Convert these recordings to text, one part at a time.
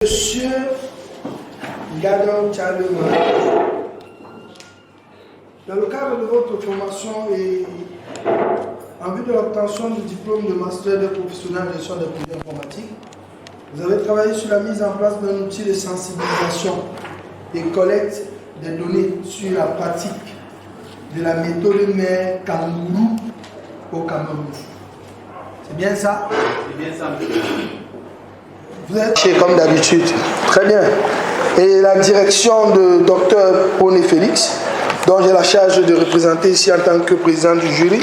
Monsieur Gadon Tchalema, dans le cadre de votre formation et en vue de l'obtention du diplôme de master de professionnel en gestion des produits informatiques, vous avez travaillé sur la mise en place d'un outil de sensibilisation et collecte des données sur la pratique de la méthode mère Kangourou au Cameroun. C'est bien ça? C'est bien ça. Vous êtes chez comme d'habitude. Très bien. Et la direction de Dr Poné Félix, dont j'ai la charge de représenter ici en tant que président du jury.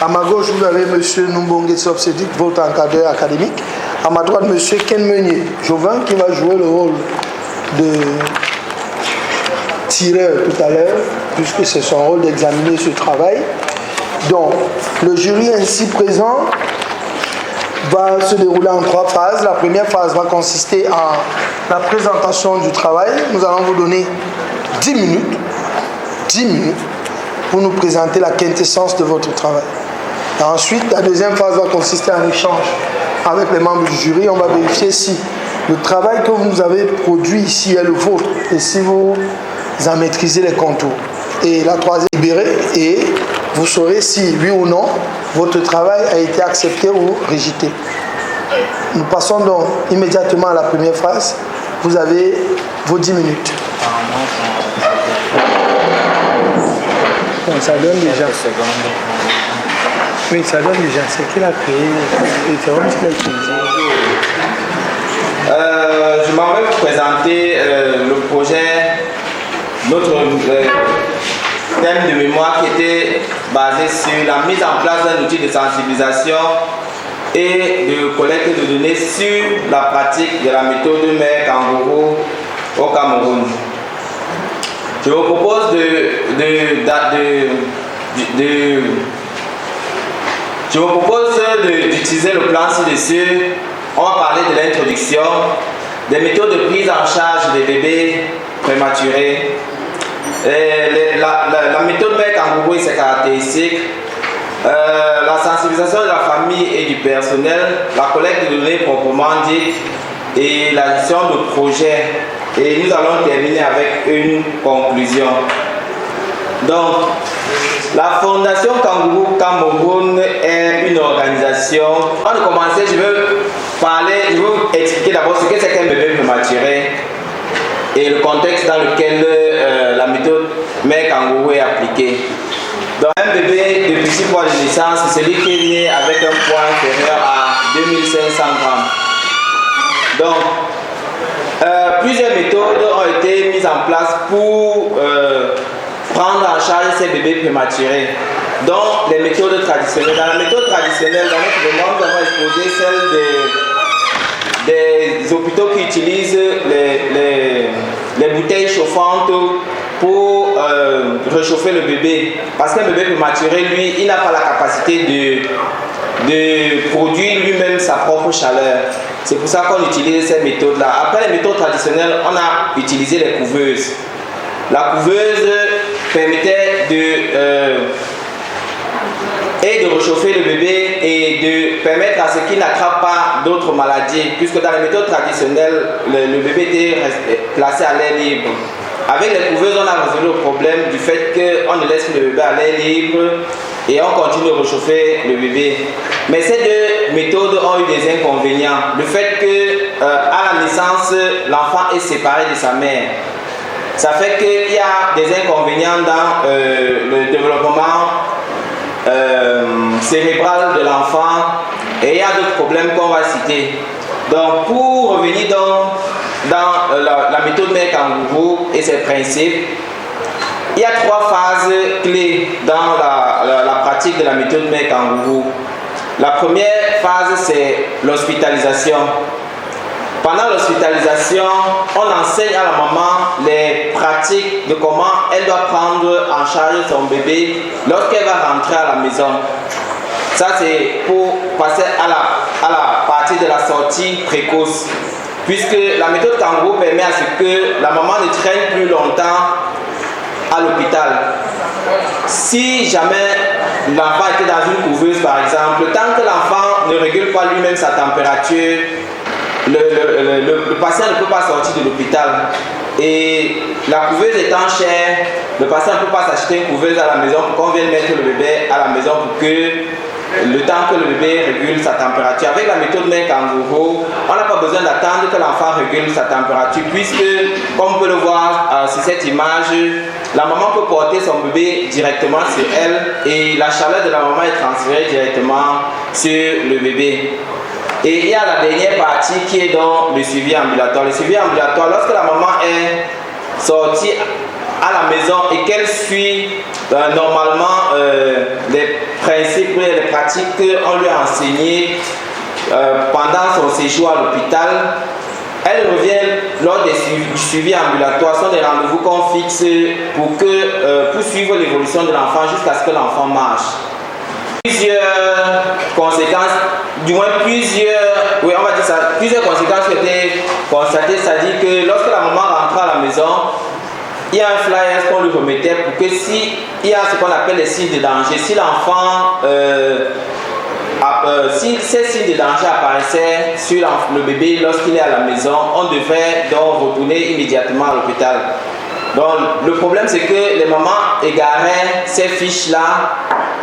À ma gauche, vous avez M. Numbongue Sobsedik, votre encadreur académique. À ma droite, M. Ken Meunier, Jovan, qui va jouer le rôle de tireur tout à l'heure, puisque c'est son rôle d'examiner ce travail. Donc, le jury ainsi présent va se dérouler en 3 phases. La première phase va consister en la présentation du travail. Nous allons vous donner 10 minutes pour nous présenter la quintessence de votre travail. Et ensuite, la deuxième phase va consister en échange avec les membres du jury. On va vérifier si le travail que vous avez produit ici est le vôtre et si vous en maîtrisez les contours. Et la troisième, libérée, et vous saurez si, oui ou non, votre travail a été accepté ou rejeté. Nous passons donc immédiatement à la première phase. Vous avez vos 10 minutes. Bon, ça donne déjà. Oui, ça donne déjà. C'est qu'il a créé. Je m'en vais vous présenter le projet, notre thème de mémoire qui était basé sur la mise en place d'un outil de sensibilisation et de collecte de données sur la pratique de la méthode mère Kangourou au Cameroun. Je vous propose d'utiliser le plan ci-dessus. On va parler de l'introduction, des méthodes de prise en charge des bébés prématurés. La méthode mère Kangourou et ses caractéristiques, la sensibilisation de la famille et du personnel, la collecte de données proprement dite et la gestion de projet. Et nous allons terminer avec une conclusion. Donc, la Fondation Kangourou Cameroun est une organisation. Avant de commencer, je vais vous expliquer d'abord ce que c'est qu'un bébé prématuré et le contexte dans lequel la méthode mère Kangourou est appliquée. Donc, un bébé depuis 6 mois de naissance, c'est celui qui est né avec un poids inférieur à 2500 grammes. Donc, plusieurs méthodes ont été mises en place pour prendre en charge ces bébés prématurés. Donc, les méthodes traditionnelles. Dans la méthode traditionnelle, dans notre demande, nous avons exposé celle des hôpitaux qui utilisent les bouteilles chauffantes pour réchauffer le bébé. Parce qu'un bébé prématuré, lui, il n'a pas la capacité de produire lui-même sa propre chaleur. C'est pour ça qu'on utilise ces méthodes-là. Après les méthodes traditionnelles, on a utilisé les couveuses. La couveuse permettait de réchauffer le bébé et de permettre à ce qu'il n'attrape pas d'autres maladies, puisque dans les méthodes traditionnelles, le bébé était placé à l'air libre. Avec les couveuses, on a résolu le problème du fait qu'on ne laisse le bébé à l'air libre et on continue de réchauffer le bébé. Mais ces deux méthodes ont eu des inconvénients. Le fait que à la naissance, l'enfant est séparé de sa mère. Ça fait qu'il y a des inconvénients dans le développement cérébral de l'enfant et il y a d'autres problèmes qu'on va citer. Donc pour revenir dans la méthode mère Kangourou et ses principes, il y a 3 phases clés dans la pratique de la méthode mère Kangourou. La première phase, c'est l'hospitalisation. Pendant l'hospitalisation, on enseigne à la maman les pratiques de comment elle doit prendre en charge son bébé lorsqu'elle va rentrer à la maison. Ça, c'est pour passer à la partie de la sortie précoce. Puisque la méthode Kangourou permet à ce que la maman ne traîne plus longtemps à l'hôpital. Si jamais l'enfant était dans une couveuse par exemple, tant que l'enfant ne régule pas lui-même sa température, le patient ne peut pas sortir de l'hôpital. Et la couveuse étant chère, le patient ne peut pas s'acheter une couveuse à la maison pour qu'on vienne mettre le bébé à la maison pour que le temps que le bébé régule sa température. Avec la méthode mère kangourou, on n'a pas besoin d'attendre que l'enfant régule sa température puisque, comme on peut le voir sur cette image, la maman peut porter son bébé directement sur elle et la chaleur de la maman est transférée directement sur le bébé. Et il y a la dernière partie qui est dans le suivi ambulatoire. Le suivi ambulatoire, lorsque la maman est sortie à la maison et qu'elle suit normalement les principes et les pratiques qu'on lui a enseignées pendant son séjour à l'hôpital, elle revient lors des suivis ambulatoires. Ce sont des rendez-vous qu'on fixe pour suivre l'évolution de l'enfant jusqu'à ce que l'enfant marche. Plusieurs conséquences, du moins plusieurs conséquences qui ont été constatées, c'est-à-dire que lorsque la maman rentre à la maison, il y a un flyer qu'on lui remettait pour que s'il y a ce qu'on appelle les signes de danger, si l'enfant, si ces signes de danger apparaissaient sur le bébé lorsqu'il est à la maison, on devrait donc retourner immédiatement à l'hôpital. Donc le problème c'est que les mamans égaraient ces fiches-là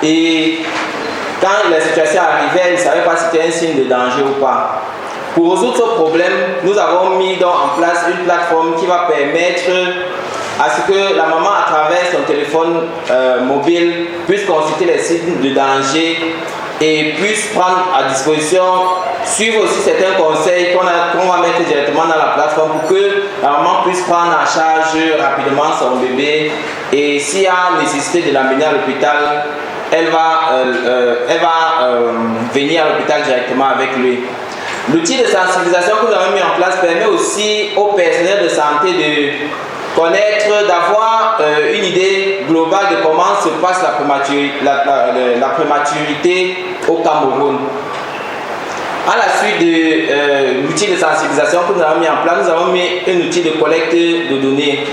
et quand la situation arrivait, elles ne savaient pas si c'était un signe de danger ou pas. Pour résoudre ce problème, nous avons mis donc en place une plateforme qui va permettre à ce que la maman, à travers son téléphone mobile, puisse consulter les signes de danger et puisse prendre à disposition, suivre aussi certains conseils qu'on va mettre directement dans la plateforme pour que la maman puisse prendre en charge rapidement son bébé et s'il y a nécessité de l'amener à l'hôpital, elle va venir à l'hôpital directement avec lui. L'outil de sensibilisation que nous avons mis en place permet aussi au personnel de santé de connaître, d'avoir une idée globale de comment se passe la prématurité au Cameroun. À la suite de l'outil de sensibilisation que nous avons mis en place, nous avons mis un outil de collecte de données.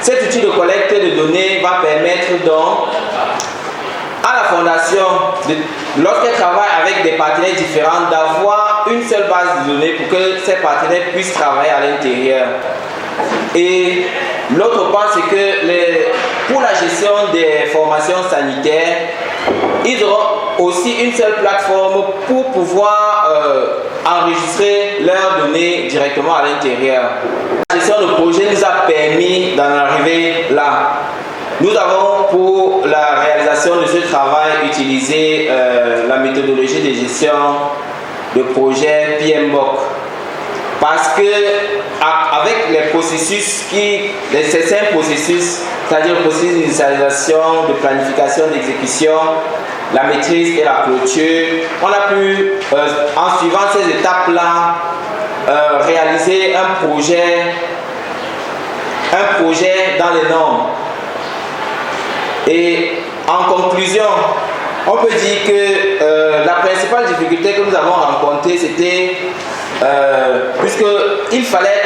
Cet outil de collecte de données va permettre donc à la fondation, lorsqu'elle travaille avec des partenaires différents, d'avoir une seule base de données pour que ces partenaires puissent travailler à l'intérieur. Et l'autre point, c'est que pour la gestion des formations sanitaires, ils auront aussi une seule plateforme pour pouvoir enregistrer leurs données directement à l'intérieur. La gestion de projet nous a permis d'en arriver là. Nous avons pour la réalisation de ce travail utilisé la méthodologie de gestion de projet PMBOK. Parce que avec les processus ces 5 processus, c'est-à-dire le processus d'initialisation, de planification, d'exécution, la maîtrise et la clôture, on a pu, en suivant ces étapes-là, réaliser un projet dans les normes. Et en conclusion, on peut dire que la principale difficulté que nous avons rencontrée, c'était puisqu'il fallait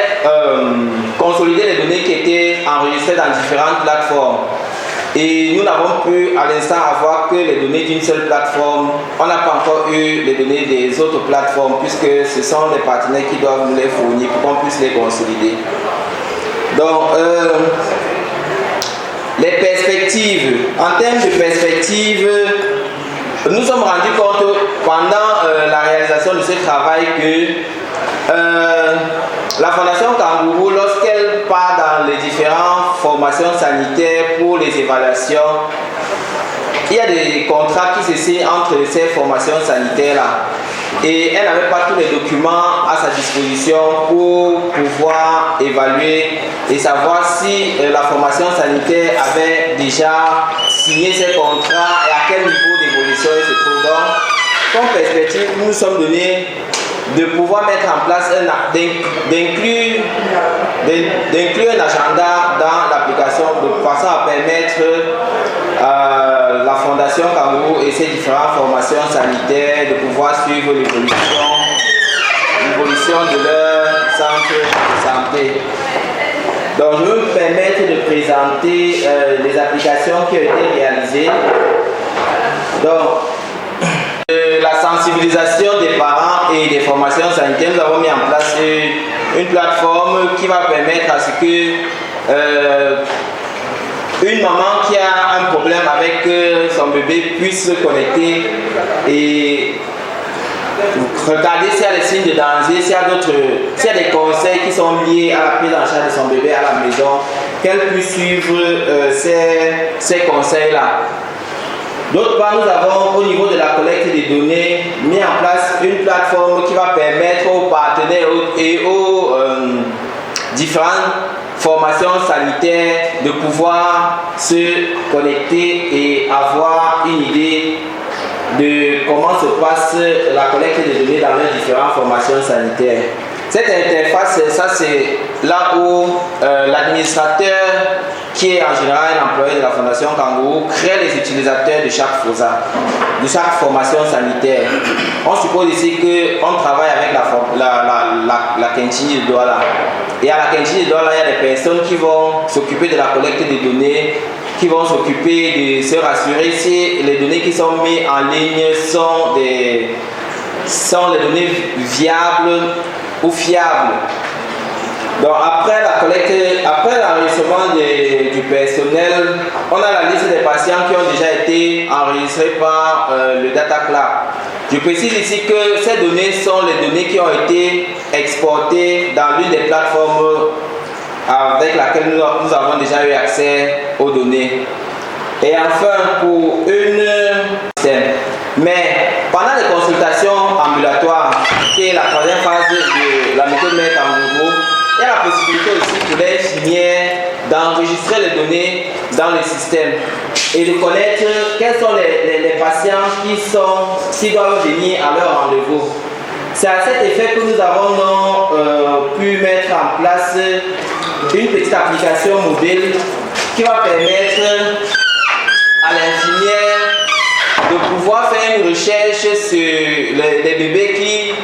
consolider les données qui étaient enregistrées dans différentes plateformes. Et nous n'avons pu à l'instant avoir que les données d'une seule plateforme. On n'a pas encore eu les données des autres plateformes puisque ce sont les partenaires qui doivent nous les fournir pour qu'on puisse les consolider. Donc, les perspectives. En termes de perspectives, nous sommes rendus compte pendant la réalisation de ce travail que la Fondation Kangourou, lorsqu'elle part dans les différentes formations sanitaires pour les évaluations, il y a des contrats qui se signent entre ces formations sanitaires-là. Et elle n'avait pas tous les documents à sa disposition pour pouvoir évaluer et savoir si la formation sanitaire avait déjà signé ces contrats et à quel niveau d'évolution il se trouve. Donc, comme perspective, nous nous sommes donnés de pouvoir mettre en place, d'inclure un agenda dans l'application de façon à permettre la Fondation Kangourou et ses différentes formations sanitaires de pouvoir suivre l'évolution de leur centre de santé. Donc je vais me permettre de présenter les applications qui ont été réalisées. Donc, la sensibilisation des parents et des formations sanitaires, nous avons mis en place une plateforme qui va permettre à ce que une maman qui a un problème avec son bébé puisse se connecter et regarder s'il y a des signes de danger, s'il y a des conseils qui sont liés à la prise en charge de son bébé à la maison, qu'elle puisse suivre ces conseils-là. D'autre part, nous avons au niveau de la collecte des données mis en place une plateforme qui va permettre aux partenaires et aux différentes formations sanitaires de pouvoir se connecter et avoir une idée de comment se passe la collecte des données dans les différentes formations sanitaires. Cette interface, ça c'est là où l'administrateur, qui est en général un employé de la Fondation Kangourou, crée les utilisateurs de chaque FOSA, de chaque formation sanitaire. On suppose ici qu'on travaille avec la Kentini de Douala. Et à la Kentini de Douala, il y a des personnes qui vont s'occuper de la collecte des données, qui vont s'occuper de se rassurer si les données qui sont mises en ligne sont des données viables ou fiables. Donc après la collecte, après l'enregistrement du personnel, on a la liste des patients qui ont déjà été enregistrés par le Data Cloud. Je précise ici que ces données sont les données qui ont été exportées dans l'une des plateformes avec laquelle nous avons déjà eu accès aux données. Et enfin, pour une système. Mais pendant les consultations ambulatoires, qui est la troisième phase de la méthode MEC en nouveau, il y a la possibilité aussi pour les infirmières d'enregistrer les données dans le système et de connaître quels sont les patients qui doivent venir à leur rendez-vous. C'est à cet effet que nous avons pu mettre en place une petite application mobile qui va permettre à l'infirmière de pouvoir faire une recherche sur les bébés qui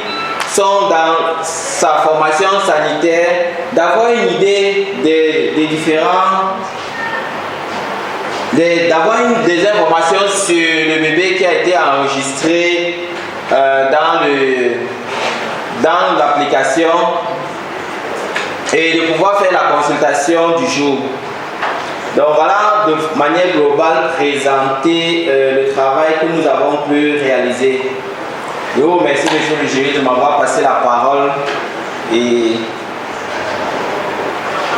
sont dans sa formation sanitaire, d'avoir une idée des différents, d'avoir des informations sur le bébé qui a été enregistré dans l'application et de pouvoir faire la consultation du jour. Donc voilà de manière globale présenter le travail que nous avons pu réaliser. Je vous remercie monsieur le jury de m'avoir passé la parole et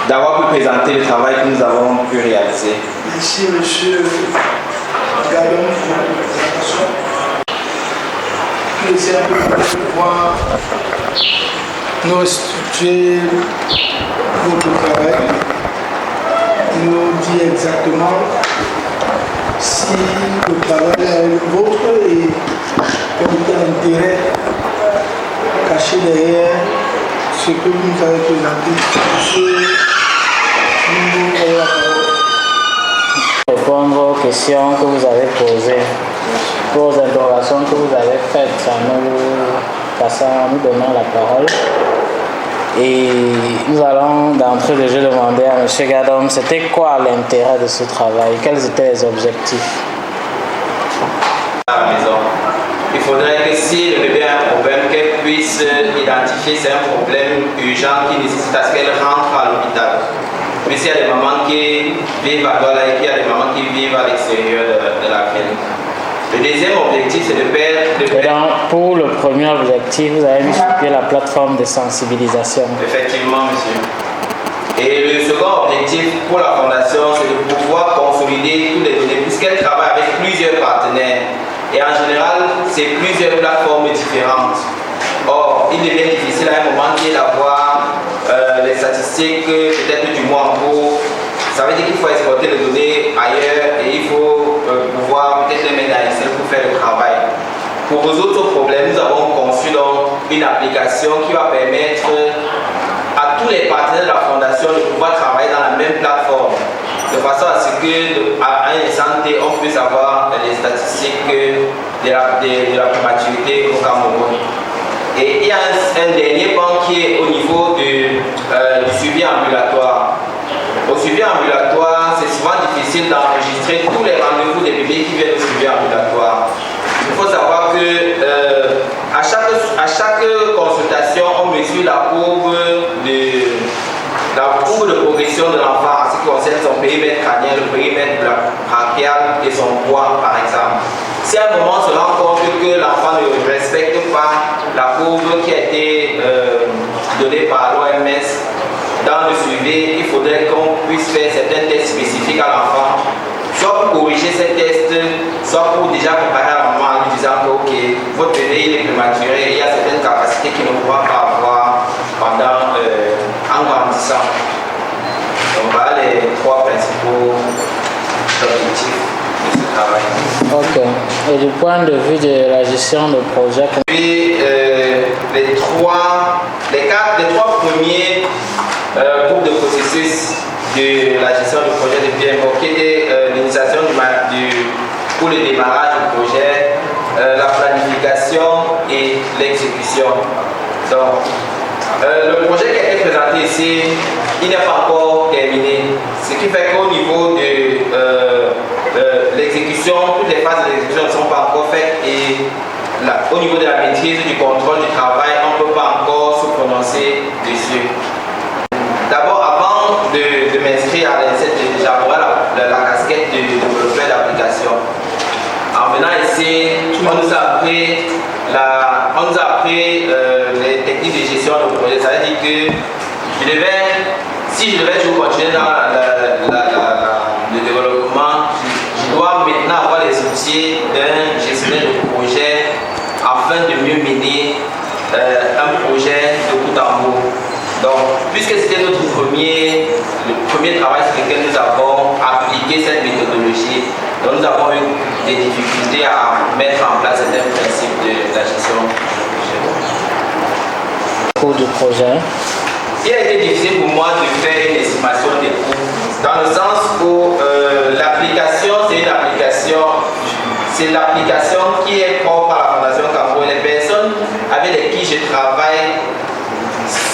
d'avoir pu présenter le travail que nous avons pu réaliser. Merci monsieur Gallon pour la présentation. Plaisir de pouvoir nous restituer votre travail, nous dire exactement si le travail est le vôtre et quel est l'intérêt caché derrière ce que vous nous avez présenté. Répondre aux questions que vous avez posées, aux interrogations que vous avez faites en nous donnant la parole. Et nous allons d'entrée de jeu demander à M. Gadom, c'était quoi l'intérêt de ce travail? Quels étaient les objectifs? À la maison. Il faudrait que si le bébé a un problème, qu'elle puisse identifier c'est un problème urgent qui nécessite à ce qu'elle rentre à l'hôpital. Mais s'il y a des mamans qui vivent à Douala et qu'il y a des mamans qui vivent à l'extérieur de la clinique. Le deuxième objectif, c'est de perdre. Pour le premier objectif, vous avez mis sur pied la plateforme de sensibilisation. Effectivement, monsieur. Et le second objectif pour la fondation, c'est de pouvoir consolider toutes les données, puisqu'elle travaille avec plusieurs partenaires. Et en général, c'est plusieurs plateformes différentes. Or, il devient difficile à un moment d'avoir les statistiques, peut-être du mois en cours. Ça veut dire qu'il faut exporter les données ailleurs et il faut pouvoir peut-être les mettre dans Excel pour faire le travail. Pour résoudre ce problème, nous avons conçu donc une application qui va permettre à tous les partenaires de la fondation de pouvoir travailler dans la même plateforme, de façon à ce qu'à un instant T, on puisse avoir les statistiques de la prématurité au Cameroun. Et il y a un dernier point qui est au niveau du suivi ambulatoire. Au suivi ambulatoire, c'est souvent difficile d'enregistrer tous les rendez-vous des bébés qui viennent au suivi ambulatoire. Il faut savoir que à chaque chaque consultation, on mesure la courbe de progression de l'enfant en ce qui concerne son périmètre crânien, le périmètre brachial et son poids, par exemple. Si à un moment on se rend compte que l'enfant ne respecte pas la courbe qui a été donnée par l'OMS dans le suivi, il faudrait qu'on puisse faire certains tests spécifiques à l'enfant, soit pour corriger ces tests, soit pour déjà comparer à la maman en lui disant que ok, votre bébé il est prématuré, il y a certaines capacités qu'il ne pourra pas avoir pendant en grandissant. Donc voilà les trois principaux objectifs de ce travail. Ok. Et du point de vue de la gestion de projet, puis les trois premiers groupes de processus de la gestion du projet de PMBOK, qui était l'initiation pour le démarrage du projet, la planification et l'exécution. Donc, le projet qui a été présenté ici, il n'est pas encore terminé. Ce qui fait qu'au niveau de l'exécution, toutes les phases de l'exécution ne sont pas encore faites et au niveau de la maîtrise du contrôle du travail, on ne peut pas encore se prononcer dessus. D'abord, avant de m'inscrire à l'INSET, j'avais la casquette de développeur d'application. En venant ici, on nous a appris les techniques de gestion de projet. Ça veut dire que si je devais toujours continuer dans le développement, je dois maintenant avoir les outils d'un gestionnaire de projet afin de mieux mener un projet de bout en bout. Donc, puisque c'était le premier travail sur lequel nous avons appliqué cette méthodologie, donc nous avons eu des difficultés à mettre en place certains principes de la gestion du projet. Il a été difficile pour moi de faire une estimation des coûts, dans le sens où l'application, c'est l'application qui est propre à la Fondation Cambo. Les personnes avec lesquelles je travaille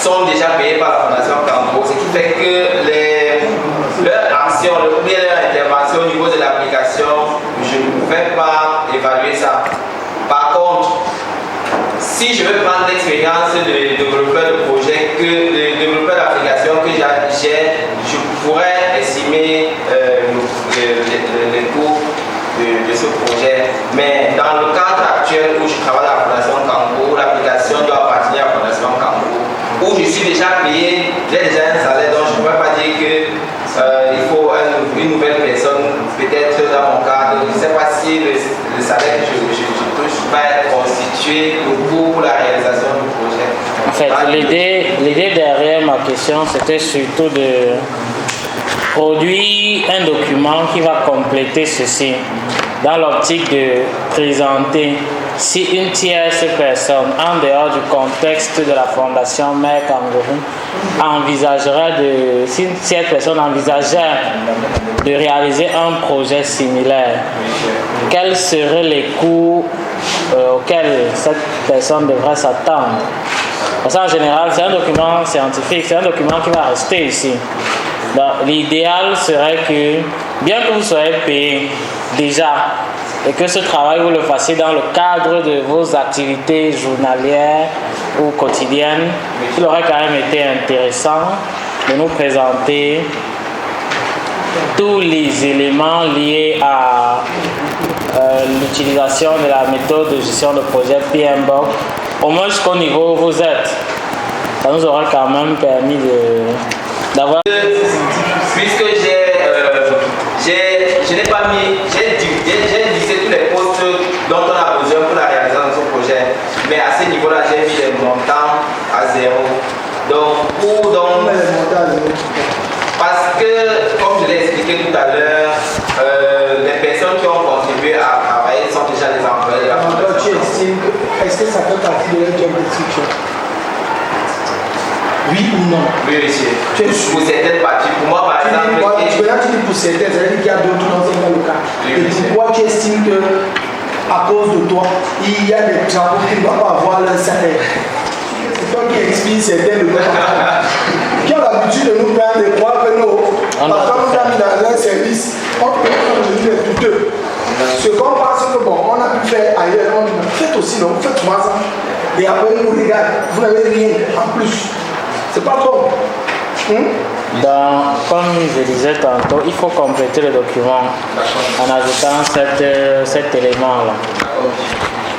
sont déjà payées par la Fondation Cambo, ce qui fait que leur action, leur intervention au niveau de l'application, je ne pouvais pas évaluer ça. Par contre, si je veux prendre l'expérience de développeur de projet, de développeur d'application que j'ai, je pourrais estimer les coûts de ce projet. Mais dans le cadre actuel où je travaille à la Fondation Cambo, l'application doit appartenir à la Fondation Cambo, où je suis déjà payé, j'ai déjà un salaire, donc je ne pourrais pas dire qu'il faut une nouvelle personne, peut-être dans mon cadre. Je ne sais pas si le salaire que je touche va être constitué pour la réalisation du projet. En fait, l'idée derrière ma question, c'était surtout de produire un document qui va compléter ceci, dans l'optique de présenter si une tierce personne, en dehors du contexte de la Fondation Mère Kangourou, si une tierce personne envisageait de réaliser un projet similaire, quels seraient les coûts auxquels cette personne devrait s'attendre? Parce qu'en général, c'est un document scientifique, c'est un document qui va rester ici. L'idéal serait que, bien que vous soyez payé déjà, et que ce travail vous le fassiez dans le cadre de vos activités journalières ou quotidiennes, il aurait quand même été intéressant de nous présenter tous les éléments liés à l'utilisation de la méthode de gestion de projet PMBOK, au moins jusqu'au niveau où vous êtes. Ça nous aurait quand même permis d'avoir... Puisque je n'ai pas mis, j'ai listé tous les postes dont on a besoin pour la réalisation de ce projet, mais à ce niveau-là, j'ai mis les montants à zéro. Parce que, comme je l'ai expliqué tout à l'heure, les personnes qui ont contribué à travailler sont déjà des employés de la Fondation. Est-ce que ça fait partie de leur job description? Oui ou non? Oui, monsieur. Pour certaines parties. Pour moi, par exemple... Tu dis pour certaines, ça veut dire qu'il y a d'autres dans le cas. Oui, et pourquoi tu estimes que, à cause de toi, il y a des travaux qui ne vont pas avoir leur salaire? C'est toi qui expliques certaines de qui ont l'habitude de nous prendre des croix que nous, par exemple, nous avons mis dans un service, on peut devenir les douteux. Ce qu'on pense que bon, on a pu faire ailleurs, on a fait aussi, non, on fait 3 ans. et après il vous regarde, vous n'avez rien en plus. C'est pas bon. Comme je disais tantôt, il faut compléter le document en ajoutant cet élément-là.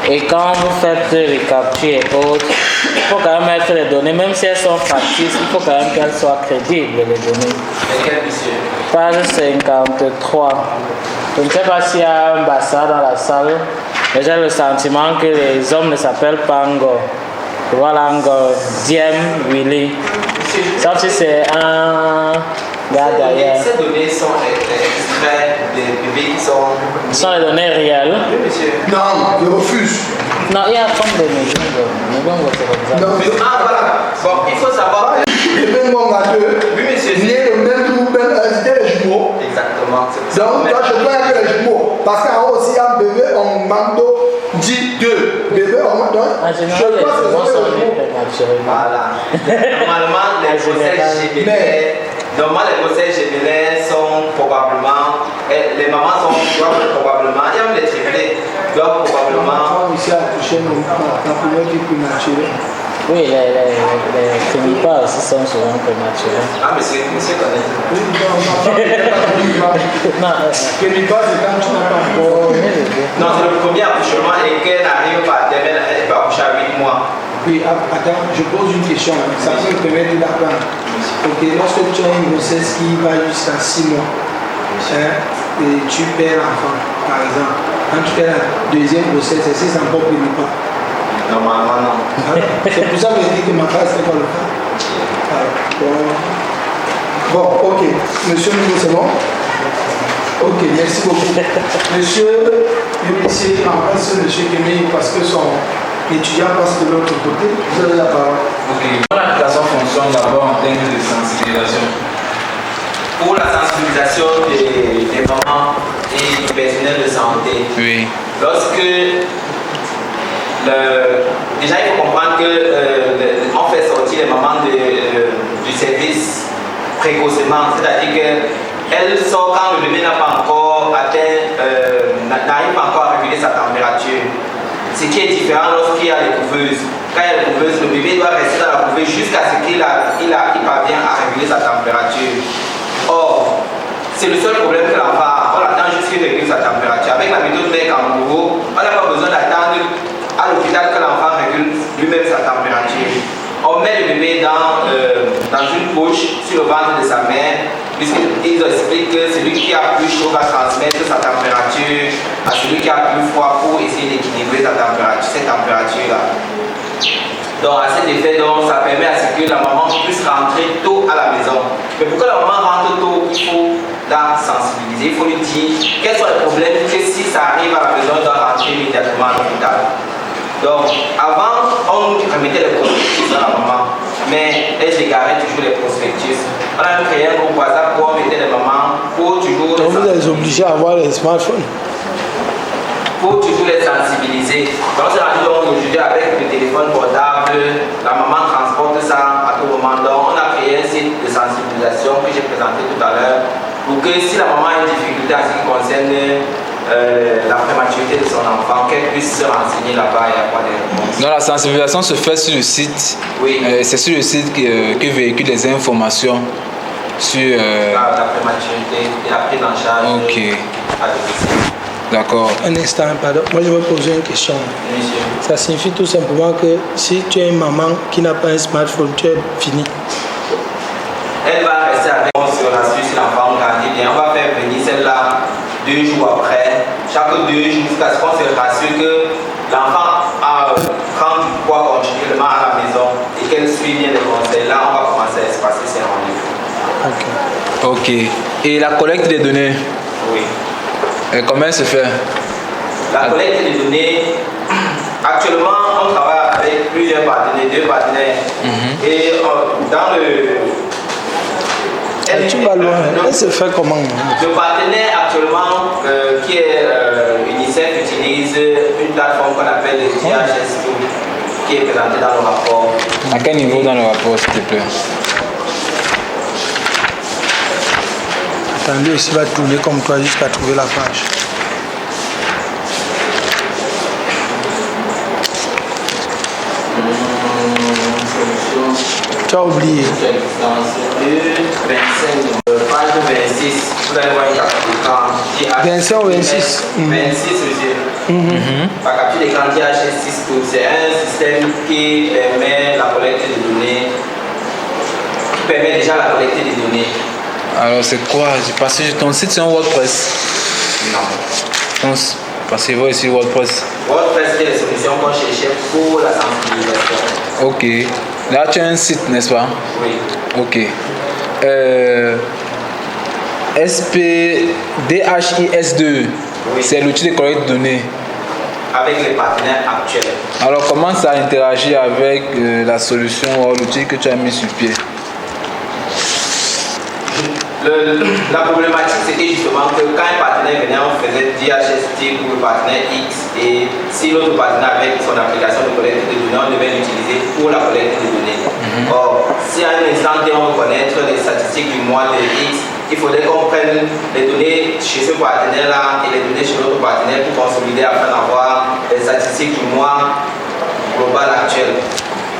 Et quand vous faites les captures et autres, il faut quand même mettre les données, même si elles sont factices, il faut quand même qu'elles soient crédibles, les données. Page 53. Je ne sais pas s'il y a un Bassa dans la salle, mais j'ai le sentiment que les hommes ne s'appellent pas Ngo. Voilà Ngo, Diem, Willy. Sauf si c'est un gars derrière. Ces données sont extraits des bébés qui sont... Ce sont les données réelles. Oui, monsieur. Non, je refuse. Non, il y a comme des Mégongo. Mégongo, c'est comme ça. Non, Ah, voilà. Bon, il faut savoir que... les mêmes membres à deux, Oui, monsieur. nés le même jour, même c'était les jumeaux. Exactement. Donc, toi, je crois que les jumeaux, parce qu'en haut aussi, un bébé en mando dit deux. Bébé en mando. En général, les jumeaux sont nés prématurément. Voilà. Normalement, les grossesses gémellaires... Normalement, les grossesses gémellaires sont probablement... Les mamans doivent probablement... Il y a même les triplés. Doivent probablement... Ici, à toucher la première vie prématurée. Oui, les fémipas aussi sont souvent prématurés. Ah, monsieur connaît. Oui, non, Fémipa, c'est quand tu n'as pas encore. Non, c'est le premier accouchement et qu'elle arrive par terme, elle peut accoucher à 8 mois. Oui, attends, je pose une question. Ça peut me permettre d'apprendre. Ok, lorsque tu as une grossesse qui va jusqu'à 6 mois, et tu perds l'enfant, par exemple, quand tu fais la deuxième grossesse, est-ce que c'est encore Fémipa? Normalement, non. C'est pour ça que je dis que ma phrase n'est pas le cas. Bon, ok. Monsieur Nico, c'est bon? Ok, merci beaucoup. Monsieur, le lycée qui remplace monsieur Kémy parce que son étudiant passe de l'autre côté. Vous avez la parole. Ok. Comment l'application fonctionne d'abord en termes de sensibilisation? Pour la sensibilisation des mamans et du personnel de santé, Oui. lorsque déjà il faut comprendre qu'on fait sortir les mamans du service précocement, c'est-à-dire qu'elles sortent quand le bébé n'a pas encore atteint, n'arrive pas encore à réguler sa température. Ce qui est différent lorsqu'il y a les couveuses. Quand il y a les couveuses, le bébé doit rester dans la couveuse jusqu'à ce qu'il parvient à réguler sa température. Or, c'est le seul problème que l'enfant a. On attend juste qu'il régule sa température. Avec la méthode mère kangourou, on n'a pas besoin d'attendre à l'hôpital que l'enfant régule lui-même sa température. On met le bébé dans une poche sur le ventre de sa mère, puisqu'ils expliquent que celui qui a plus chaud va transmettre sa température à celui qui a plus froid pour essayer d'équilibrer cette température-là. Donc à cet effet, ça permet à ce que la maman puisse rentrer tôt à la maison. Mais pour que la maman rentre tôt, il faut la sensibiliser, il faut lui dire quels sont les problèmes, que si ça arrive à la maison, elle doit rentrer immédiatement à l'hôpital. Donc, avant, on remettait les prospectus à la maman, mais elle égarait toujours les prospectus. On a créé un groupe WhatsApp où on mettait les mamans pour toujours... Donc vous êtes obligés à avoir les smartphones. Pour toujours les sensibiliser. Donc, c'est rendu aujourd'hui avec le téléphone portable, la maman transporte ça à tout moment. Donc, on a créé un site de sensibilisation que j'ai présenté tout à l'heure pour que si la maman a une difficulté en ce qui concerne la prématurité de son enfant, qu'elle puisse se renseigner là-bas et avoir des réponses. Donc la sensibilisation se fait sur le site. Oui. C'est sur le site que véhicule des informations sur... La prématurité et la prise en charge. Ok. À domicile. D'accord. Un instant, pardon. Moi, je vais poser une question. Monsieur. Ça signifie tout simplement que si tu es une maman qui n'a pas un smartphone, tu es fini. Elle va rester avec nous sur la suite, si l'enfant grandit bien. On va faire venir celle-là 2 jours après, chaque 2 jours, jusqu'à ce qu'on se rassure que l'enfant prend du poids continuellement à la maison et qu'elle suit bien les conseils. Là, on va commencer à espacer ses rendez-vous. Ok. Ok. Et la collecte des données, Oui. comment elle se fait? La collecte des données, actuellement, on travaille avec plusieurs partenaires, 2 partenaires. Et dans le... Tu vas loin. Elle se fait comment? Le partenaire actuellement qui est UNICEF utilise une plateforme qu'on appelle le DHS2 qui est présentée dans le rapport. À quel niveau dans le rapport, s'il te plaît? Attends, lui aussi va tourner comme toi jusqu'à trouver la page. Tu as oublié. Page 26, vous allez voir une capture d'écran. 25 ou 26? 26, monsieur. La capture d'écran DHS6, c'est un système qui permet la collecte des données, qui permet déjà la collecte des données. Alors c'est quoi? Parce que ton site c'est un WordPress. Non. Parce que ici WordPress. WordPress, c'est les solutions qu'on cherchait pour la sensibilisation. Ok. Là tu as un site, n'est-ce pas? Oui. Ok. SPDHIS2, Oui. c'est l'outil de collecte de données. Avec les partenaires actuels. Alors comment ça interagit avec la solution ou l'outil que tu as mis sur pied? La problématique, c'était justement que quand un partenaire venait, on faisait DHST pour le partenaire X, et si l'autre partenaire avait son application de collecte de données, on devait l'utiliser pour la collecte de données. Or, si à un instant T, on veut connaître les statistiques du mois de X, il faudrait qu'on prenne les données chez ce partenaire-là et les données chez l'autre partenaire pour consolider afin d'avoir les statistiques du mois global actuel.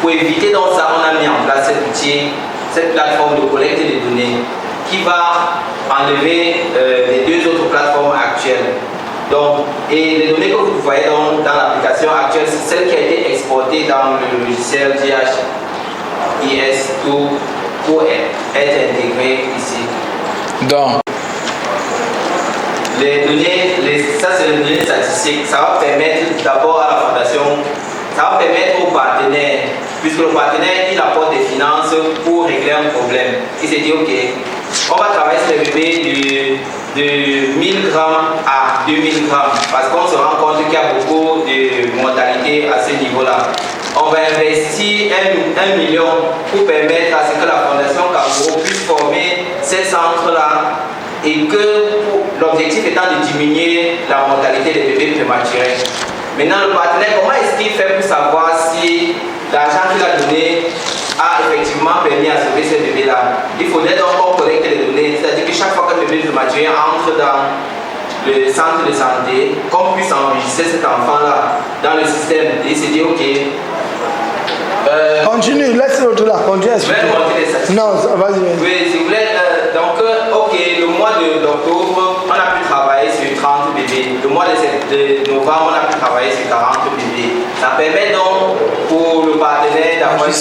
Pour éviter donc ça, on a mis en place cet outil, cette plateforme de collecte des données, qui va enlever les deux autres plateformes actuelles. Donc, et les données que vous voyez dans l'application actuelle, c'est celle qui a été exportée dans le logiciel DHIS pour être intégrée ici. Donc, Les données, ça c'est les données statistiques. Ça va permettre d'abord à la fondation, ça va permettre aux partenaires, puisque le partenaire il apporte des finances pour régler un problème. Il s'est dit ok, on va travailler sur les bébés de 1000 grammes à 2000 grammes parce qu'on se rend compte qu'il y a beaucoup de mortalité à ce niveau-là. On va investir 1 million pour permettre à ce que la Fondation Carrefour puisse former ces centres-là et que l'objectif étant de diminuer la mortalité des bébés prématurés. Maintenant, le partenaire, comment est-ce qu'il fait pour savoir si l'argent qu'il a donné a effectivement permis à sauver ce bébé-là? Il faudrait donc qu'on collecte les données, c'est-à-dire que chaque fois que le bébé prématuré entre dans le centre de santé, qu'on puisse enregistrer cet enfant-là dans le système et se dire ok. Continue, laisse l'autre là, continue à Je vais monter les statistiques. Non, vas-y. Oui, si vous voulez, donc ok, le mois d'octobre, on a pu travailler sur 30 bébés. Le mois de novembre, on a pu travailler sur 40 bébés. Ça permet donc pour le partenaire d'avoir une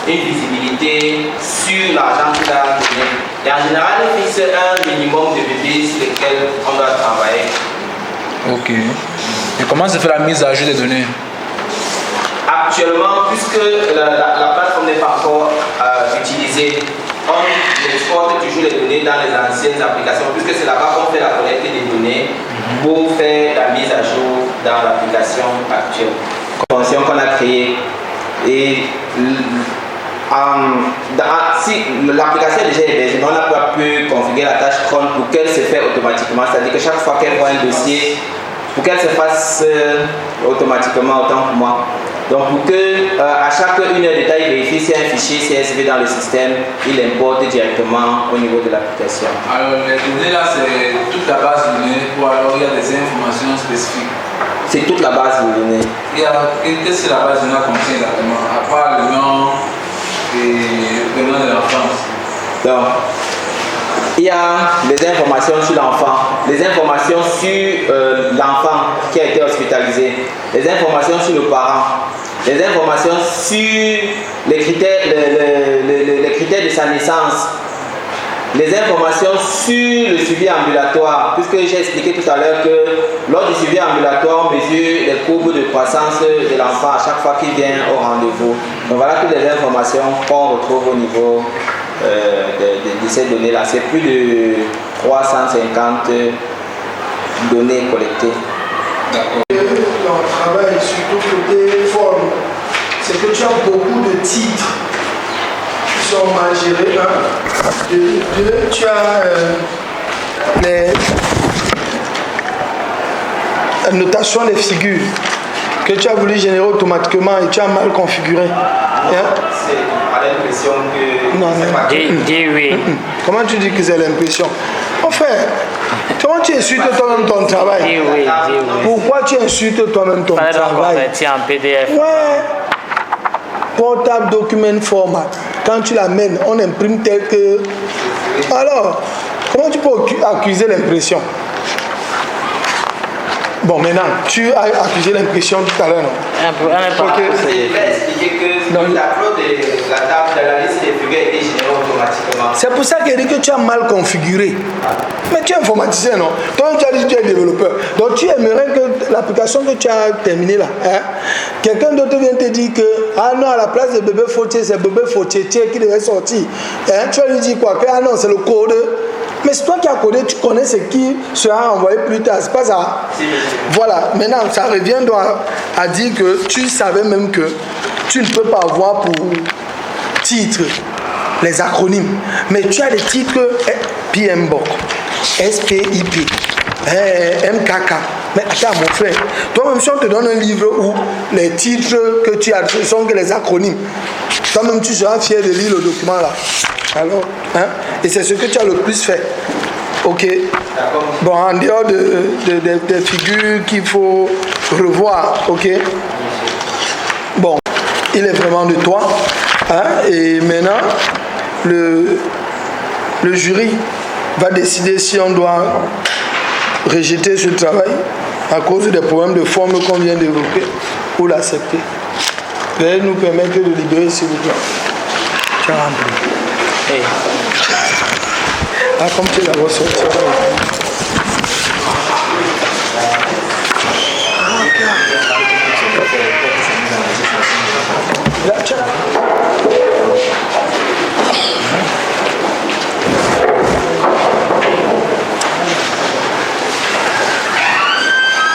visibilité sur l'argent qu'il a donné. Et en général, il fixe un minimum de bébés sur lesquels on doit travailler. ok. Et comment se fait la mise à jour des données? Actuellement, puisque la plateforme n'est pas encore utilisée, on exporte toujours les données dans les anciennes applications, puisque c'est là-bas qu'on fait la collecte des données pour faire la mise à jour dans l'application actuelle. Fonction qu'on a créée. Et si l'application est déjà hébergée, on n'a pas pu configurer la tâche cron pour qu'elle se fasse automatiquement. C'est-à-dire que chaque fois qu'elle voit un dossier, pour qu'elle se fasse automatiquement, autant pour moi. Donc pour que à chaque 1 heure de temps, il vérifie si un fichier CSV dans le système, il importe directement au niveau de l'application. Alors les données là, c'est toute la base de données ou alors il y a des informations spécifiques? C'est toute la base de données. Qu'est-ce que la base de données contient exactement? À part le nom et le nom de l'enfance. Donc, il y a les informations sur l'enfant, les informations sur l'enfant qui a été hospitalisé, les informations sur le parent, les informations sur les critères de sa naissance, les informations sur le suivi ambulatoire, puisque j'ai expliqué tout à l'heure que lors du suivi ambulatoire, on mesure les courbes de croissance de l'enfant à chaque fois qu'il vient au rendez-vous. Donc voilà toutes les informations qu'on retrouve au niveau de ces données-là. C'est plus de 350 données collectées. D'accord. Ton travail, surtout côté forme, c'est que tu as beaucoup de titres qui sont mal gérés. Deux, tu as la notation des figures que tu as voulu générer automatiquement et tu as mal configuré. C'est à l'impression que... Non, Dis oui. Comment tu dis que c'est l'impression? Mon frère, comment tu insultes toi-même ton travail? Dis oui, dis oui. Pourquoi tu insultes toi-même ton Fallait donc travail? convertir en PDF. Ouais. portable document format. Quand tu l'amènes, on imprime tel que... Alors, comment tu peux accuser l'impression? Bon, maintenant, tu as accusé l'impression tout à l'heure, non? Okay. Je vais expliquer que le tableau de la table de la liste des figures a été généré automatiquement. C'est pour ça qu'il dit que tu as mal configuré. Mais tu es informaticien, non? Toi, tu as dit que tu es développeur. Donc, tu aimerais que l'application que tu as terminée là, hein, quelqu'un d'autre vient te dire que, ah non, à la place de bébé Fautier, c'est bébé Fautier qui devait sortir. Hein, tu vas lui dire quoi? Que, ah non, c'est le code. Mais c'est toi qui as codé, tu connais ce qui sera envoyé plus tard, c'est pas ça? Voilà, maintenant ça revient à dire que tu savais même que tu ne peux pas avoir pour titre les acronymes, mais tu as des titres PMBOK, SPIP, MKK. Mais attends mon frère, toi-même si on te donne un livre où les titres que tu as ne sont que les acronymes, toi-même tu seras fier de lire le document là. Alors, hein? Et c'est ce que tu as le plus fait. Ok. Bon, en dehors des figures qu'il faut revoir. Ok. Bon, il est vraiment de toi. Hein? Et maintenant, le jury va décider si on doit rejeter ce travail à cause des problèmes de forme qu'on vient d'évoquer ou l'accepter. Veuillez nous permettre de libérer, s'il vous plaît. Tu as rempli. Hey. Ah, comme tu l'as ressorti. Là, tiens.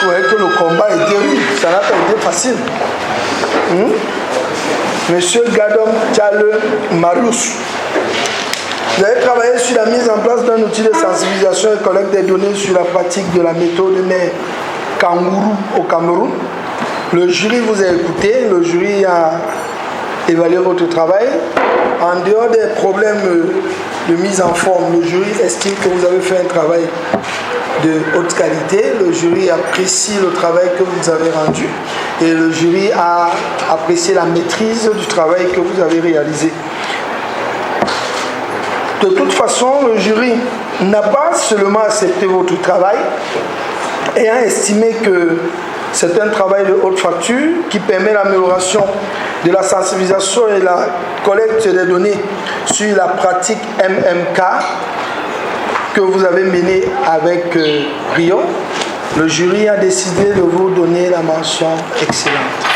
Vous voyez que le combat était rude, ça n'a pas été facile. Monsieur Gadom Tchale Marius, vous avez travaillé sur la mise en place d'un outil de sensibilisation et collecte des données sur la pratique de la méthode mère kangourou au Cameroun. Le jury vous a écouté, le jury a évalué votre travail. En dehors des problèmes de mise en forme, le jury estime que vous avez fait un travail de haute qualité. Le jury apprécie le travail que vous avez rendu et le jury a apprécié la maîtrise du travail que vous avez réalisé. De toute façon, le jury n'a pas seulement accepté votre travail ayant estimé que c'est un travail de haute facture qui permet l'amélioration de la sensibilisation et la collecte des données sur la pratique MMK que vous avez menée avec brio. Le jury a décidé de vous donner la mention excellente.